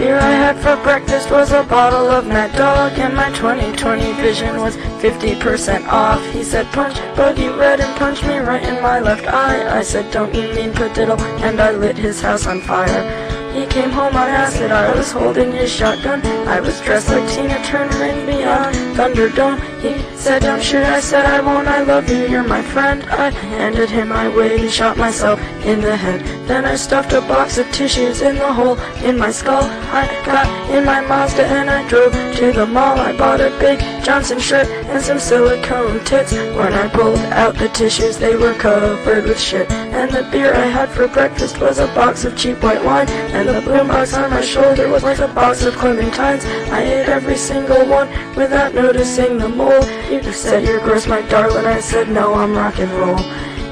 beer I had for breakfast was a bottle of Mad Dog, and my 20/20 vision was 50% off. He said, punch Buggy red, and punched me right in my left eye. I said, don't you mean padiddle, and I lit his house on fire. He came home on acid, I was holding his shotgun. I was dressed like Tina Turner in Beyond Thunderdome. He said, don't shoot, I said, I won't, I love you, you're my friend. I handed him my weight and shot myself in the head. Then I stuffed a box of tissues in the hole in my skull. I got in my Mazda and I drove to the mall. I bought a big Johnson shirt and some silicone tits. When I pulled out the tissues, they were covered with shit. And the beer I had for breakfast was a box of cheap white wine, and the boom box on my shoulder was a box of clementines. I ate every single one without noticing the mold. You said you're gross, my darling. I said no, I'm rock and roll.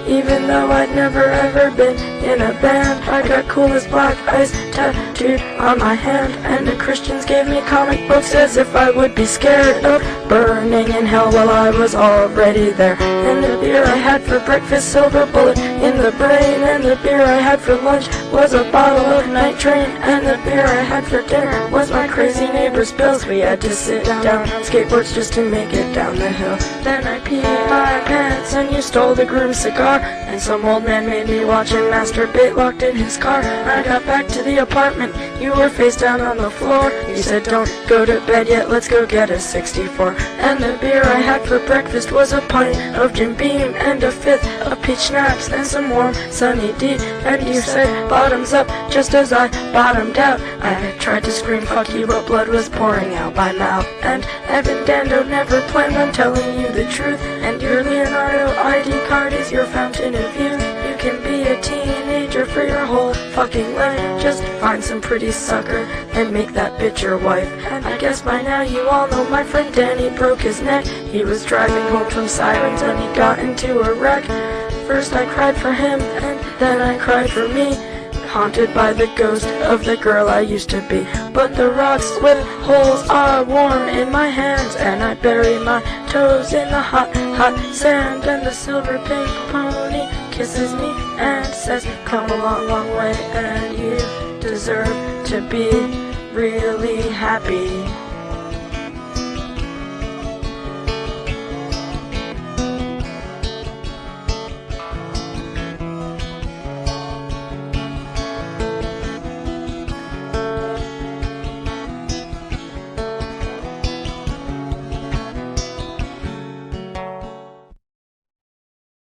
Even though I'd never ever been in a band, I got cool as black ice tattooed on my hand, and the Christians gave me comic books as if I would be scared of burning in hell while I was already there. And the beer I had for breakfast, silver bullet in the brain, and the beer I had for lunch was a bottle of Night Train, and the beer I had for dinner was my crazy neighbor's bills. We had to sit down on skateboards just to make it down the hill. Then I peed my pants and you stole the groom's cigar, and some old man made me watch him masturbate locked in his car. I got back to the apartment, you were face down on the floor. You said don't go to bed yet, let's go get a 64. And the beer I had for breakfast was a pint of Jim Beam and a fifth of peach schnapps and some warm sunny D. And you said bottoms up just as I bottomed out. I tried to scream fuck you, but blood was pouring out my mouth. And Evan Dando never planned on telling you the truth, and your Leonardo ID card is your fountain of youth. You can be a teenager for your whole fucking life. Just find some pretty sucker and make that bitch your wife. And I guess by now you all know my friend Danny broke his neck. He was driving home from Sirens and he got into a wreck. First I cried for him and then I cried for me, haunted by the ghost of the girl I used to be. But the rocks with holes are warm in my hands, and I bury my toes in the hot, hot sand. And the silver pink pony kisses me and says, come a long, long way, and you deserve to be really happy.